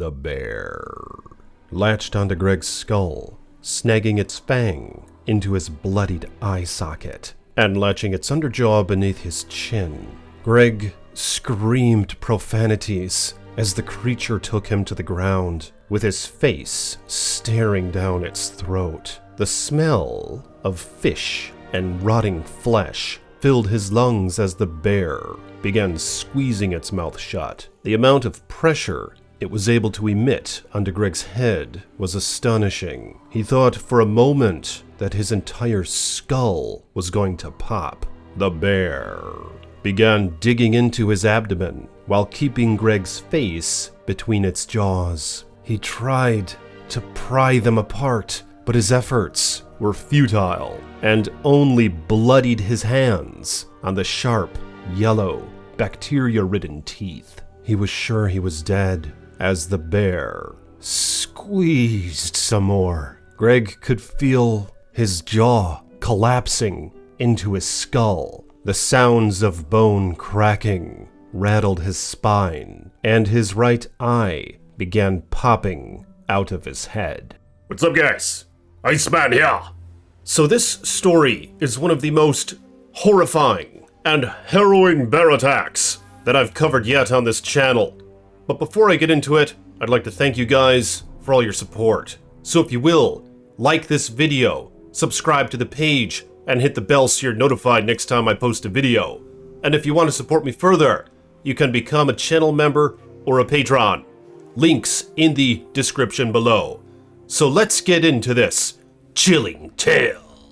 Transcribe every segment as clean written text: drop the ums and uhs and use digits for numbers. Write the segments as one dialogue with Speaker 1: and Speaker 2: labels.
Speaker 1: The bear latched onto Greg's skull, snagging its fang into his bloodied eye socket and latching its underjaw beneath his chin. Greg screamed profanities as the creature took him to the ground, with his face staring down its throat. The smell of fish and rotting flesh filled his lungs as the bear began squeezing its mouth shut. The amount of pressure it was able to emit onto Greg's head was astonishing. He thought for a moment that his entire skull was going to pop. The bear began digging into his abdomen while keeping Greg's face between its jaws. He tried to pry them apart, but his efforts were futile and only bloodied his hands on the sharp, yellow, bacteria-ridden teeth. He was sure he was dead as the bear squeezed some more. Greg could feel his jaw collapsing into his skull. The sounds of bone cracking rattled his spine, and his right eye began popping out of his head.
Speaker 2: What's up, guys? Iceman here.
Speaker 1: So this story is one of the most horrifying and harrowing bear attacks that I've covered yet on this channel. But before I get into it, I'd like to thank you guys for all your support. So if you will, like this video, subscribe to the page, and hit the bell so you're notified next time I post a video. And if you want to support me further, you can become a channel member or a patron. Links in the description below. So let's get into this chilling tale.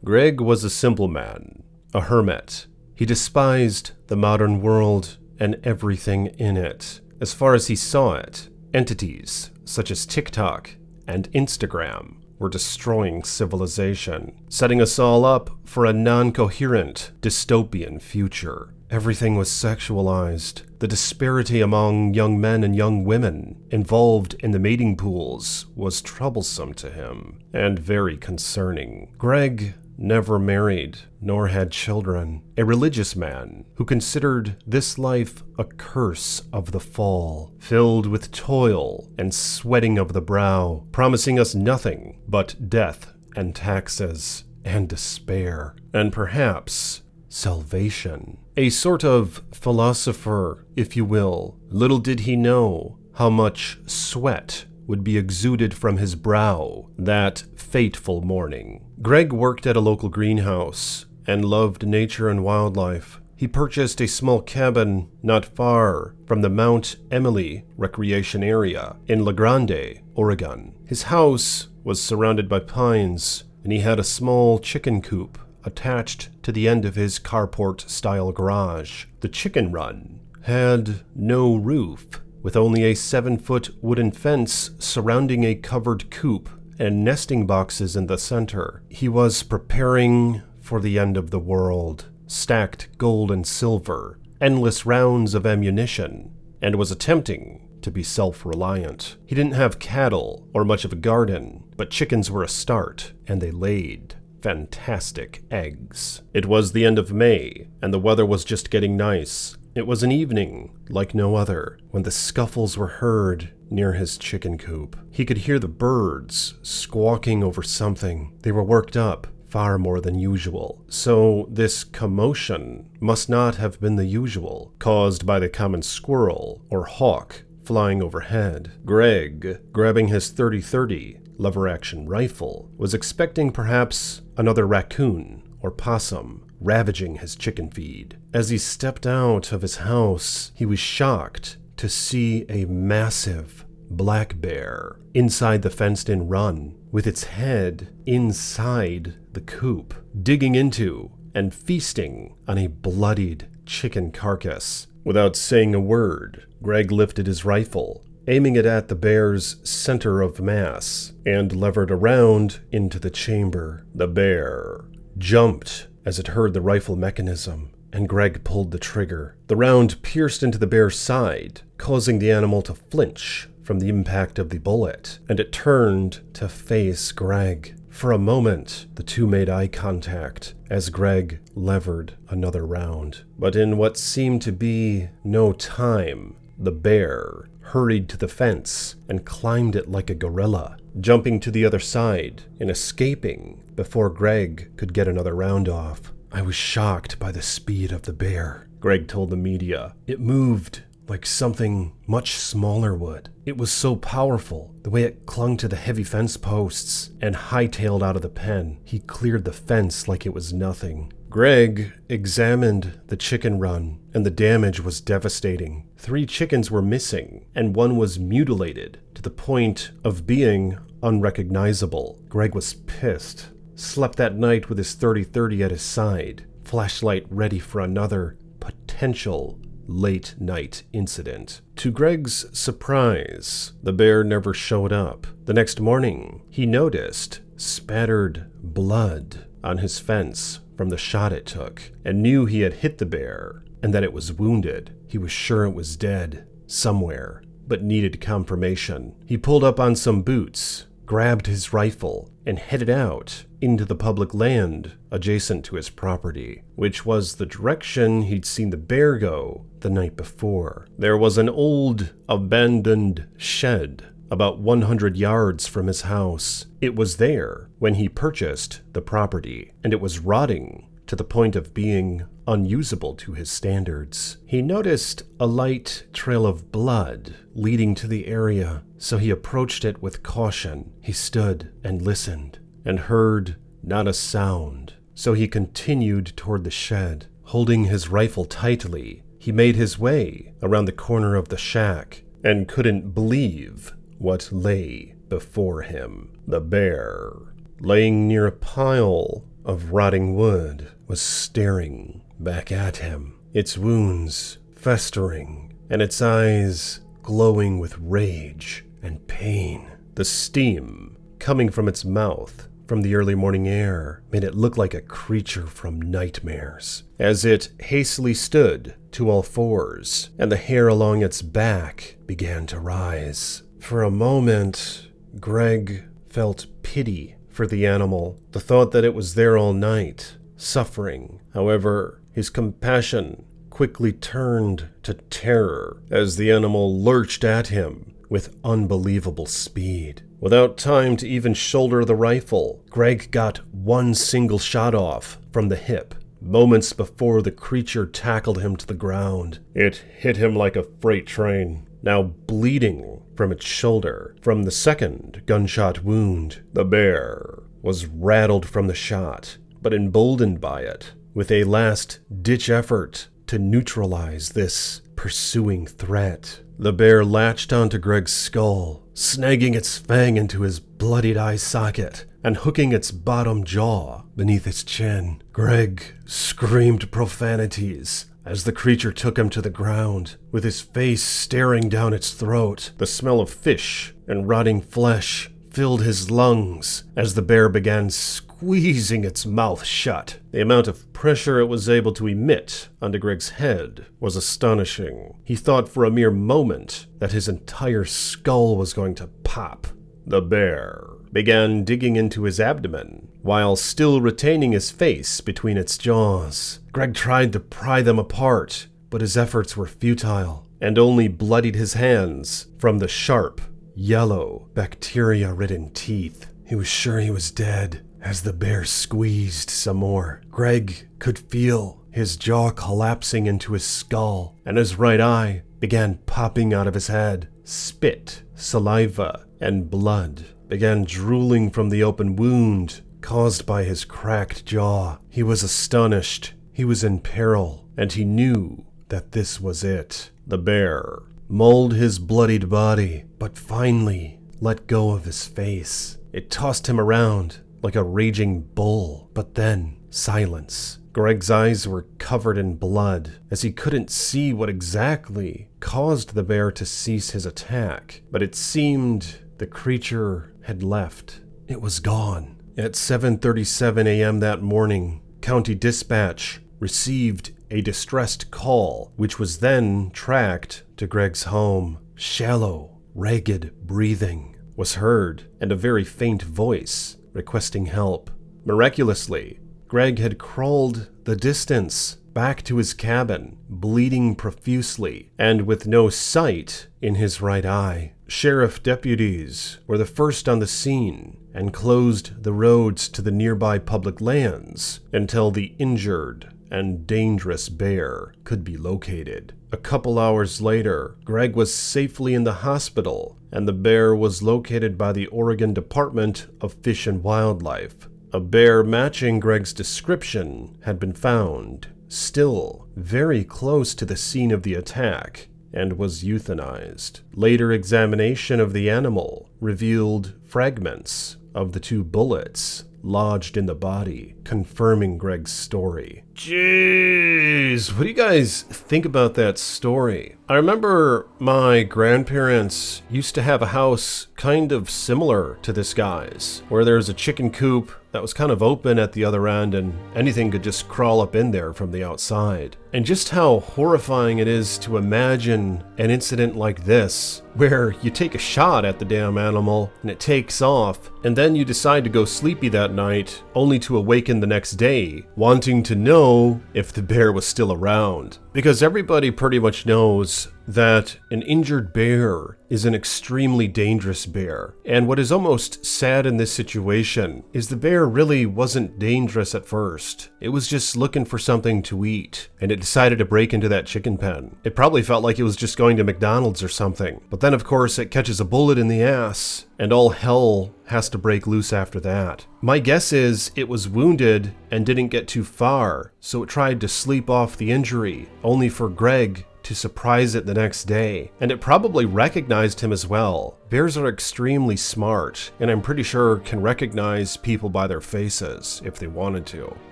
Speaker 1: Greg was a simple man, a hermit. He despised the modern world and everything in it. As far as he saw it, entities such as TikTok and Instagram were destroying civilization, setting us all up for a non-coherent, dystopian future. Everything was sexualized. The disparity among young men and young women involved in the mating pools was troublesome to him and very concerning. Greg never married nor had children, a religious man who considered this life a curse of the fall, filled with toil and sweating of the brow, promising us nothing but death and taxes and despair, and perhaps salvation. A sort of philosopher, if you will. Little did he know how much sweat would be exuded from his brow that fateful morning. Greg worked at a local greenhouse and loved nature and wildlife. He purchased a small cabin not far from the Mount Emily recreation area in La Grande, Oregon. His house was surrounded by pines, and he had a small chicken coop attached to the end of his carport-style garage. The chicken run had no roof, with only a 7-foot wooden fence surrounding a covered coop and nesting boxes in the center. He was preparing for the end of the world, stacked gold and silver, endless rounds of ammunition, and was attempting to be self-reliant. He didn't have cattle or much of a garden, but chickens were a start, and they laid fantastic eggs. It was the end of May, and the weather was just getting nice. It was an evening like no other when the scuffles were heard near his chicken coop. He could hear the birds squawking over something. They were worked up far more than usual. So this commotion must not have been the usual, caused by the common squirrel or hawk flying overhead. Greg, grabbing his 30-30 lever-action rifle, was expecting perhaps another raccoon or possum ravaging his chicken feed. As he stepped out of his house, he was shocked to see a massive black bear inside the fenced-in run, with its head inside the coop, digging into and feasting on a bloodied chicken carcass. Without saying a word, Greg lifted his rifle, aiming it at the bear's center of mass, and levered around into the chamber. The bear jumped as it heard the rifle mechanism, and Greg pulled the trigger. The round pierced into the bear's side, causing the animal to flinch from the impact of the bullet, and it turned to face Greg. For a moment, the two made eye contact as Greg levered another round. But in what seemed to be no time, the bear hurried to the fence and climbed it like a gorilla, jumping to the other side and escaping before Greg could get another round off. "I was shocked by the speed of the bear," Greg told the media. "It moved like something much smaller would. It was so powerful, the way it clung to the heavy fence posts and hightailed out of the pen. He cleared the fence like it was nothing." Greg examined the chicken run, and the damage was devastating. 3 chickens were missing, and 1 was mutilated to the point of being unrecognizable. Greg was pissed. Slept that night with his 30-30 at his side, flashlight ready for another potential late-night incident. To Greg's surprise, the bear never showed up. The next morning, he noticed spattered blood on his fence from the shot it took, and knew he had hit the bear and that it was wounded. He was sure it was dead somewhere, but needed confirmation. He pulled up on some boots, grabbed his rifle, and headed out into the public land adjacent to his property, which was the direction he'd seen the bear go the night before. There was an old, abandoned shed about 100 yards from his house. It was there when he purchased the property, and it was rotting to the point of being unusable to his standards. He noticed a light trail of blood leading to the area, so he approached it with caution. He stood and listened, and heard not a sound, so he continued toward the shed. Holding his rifle tightly, he made his way around the corner of the shack, and couldn't believe what lay before him. The bear, laying near a pile of rotting wood, was staring back at him, its wounds festering and its eyes glowing with rage and pain. The steam coming from its mouth from the early morning air made it look like a creature from nightmares. As it hastily stood to all fours, and the hair along its back began to rise. For a moment, Greg felt pity for the animal, the thought that it was there all night, suffering. However, his compassion quickly turned to terror as the animal lurched at him with unbelievable speed. Without time to even shoulder the rifle, Greg got one single shot off from the hip, moments before the creature tackled him to the ground. It hit him like a freight train, now bleeding from its shoulder. From the second gunshot wound, the bear was rattled from the shot, but emboldened by it, with a last-ditch effort to neutralize this pursuing threat. The bear latched onto Greg's skull, snagging its fang into his bloodied eye socket and hooking its bottom jaw beneath its chin. Greg screamed profanities as the creature took him to the ground, with his face staring down its throat. The smell of fish and rotting flesh filled his lungs as the bear began squeezing its mouth shut. The amount of pressure it was able to emit onto Greg's head was astonishing. He thought for a mere moment that his entire skull was going to pop. The bear began digging into his abdomen, while still retaining his face between its jaws. Greg tried to pry them apart, but his efforts were futile, and only bloodied his hands from the sharp, yellow, bacteria-ridden teeth. He was sure he was dead as the bear squeezed some more. Greg could feel his jaw collapsing into his skull, and his right eye began popping out of his head. Spit, saliva, and blood began drooling from the open wound caused by his cracked jaw. He was astonished. He was in peril, and he knew that this was it. The bear mauled his bloodied body, but finally let go of his face. It tossed him around like a raging bull, but then silence. Greg's eyes were covered in blood, as he couldn't see what exactly caused the bear to cease his attack, but it seemed the creature had left. It was gone. At 7:37 a.m. that morning, County Dispatch received a distressed call, which was then tracked to Greg's home. Shallow, ragged breathing was heard, and a very faint voice requesting help. Miraculously, Greg had crawled the distance back to his cabin, bleeding profusely and with no sight in his right eye. Sheriff deputies were the first on the scene and closed the roads to the nearby public lands until the injured and dangerous bear could be located. A couple hours later, Greg was safely in the hospital, and the bear was located by the Oregon Department of Fish and Wildlife. A bear matching Greg's description had been found, still very close to the scene of the attack, and was euthanized. Later examination of the animal revealed fragments of the 2 bullets lodged in the body, confirming Greg's story. Jeez, what do you guys think about that story? I remember my grandparents used to have a house kind of similar to this guy's, where there's a chicken coop that was kind of open at the other end and anything could just crawl up in there from the outside. And just how horrifying it is to imagine an incident like this, where you take a shot at the damn animal and it takes off, and then you decide to go sleepy that night, only to awaken the next day, wanting to know if the bear was still around. Because everybody pretty much knows that an injured bear is an extremely dangerous bear. And what is almost sad in this situation is the bear really wasn't dangerous at first. It was just looking for something to eat, and it decided to break into that chicken pen. It probably felt like it was just going to McDonald's or something. But then, of course, it catches a bullet in the ass, and all hell has to break loose after that. My guess is it was wounded and didn't get too far, so it tried to sleep off the injury, only for Greg to surprise it the next day. And it probably recognized him as well. Bears are extremely smart, and I'm pretty sure can recognize people by their faces if they wanted to.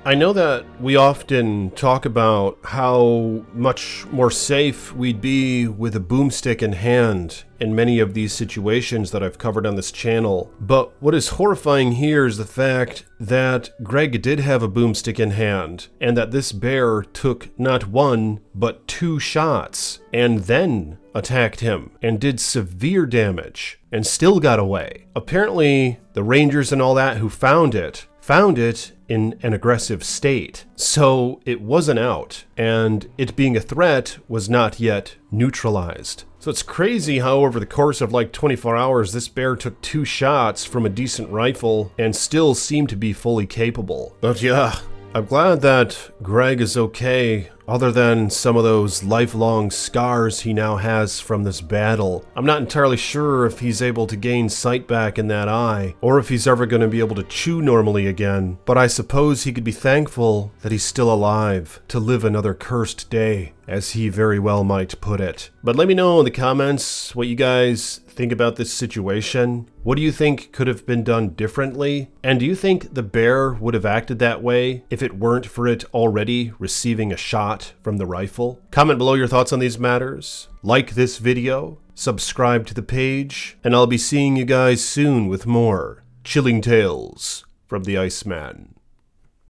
Speaker 1: I know that we often talk about how much more safe we'd be with a boomstick in hand in many of these situations that I've covered on this channel, but what is horrifying here is the fact that Greg did have a boomstick in hand, and that this bear took not 1, but 2 shots, and then attacked him and did severe damage and still got away. Apparently, the rangers and all that who found it in an aggressive state. So it wasn't out, and it being a threat was not yet neutralized. So it's crazy how over the course of like 24 hours, this bear took 2 shots from a decent rifle and still seemed to be fully capable. But yeah, I'm glad that Greg is okay, other than some of those lifelong scars he now has from this battle. I'm not entirely sure if he's able to gain sight back in that eye, or if he's ever going to be able to chew normally again, but I suppose he could be thankful that he's still alive to live another cursed day, as he very well might put it. But let me know in the comments what you guys think about this situation. What do you think could have been done differently? And do you think the bear would have acted that way if it weren't for it already receiving a shot from the rifle? Comment below your thoughts on these matters. Like this video, subscribe to the page, and I'll be seeing you guys soon with more chilling tales from the Iceman.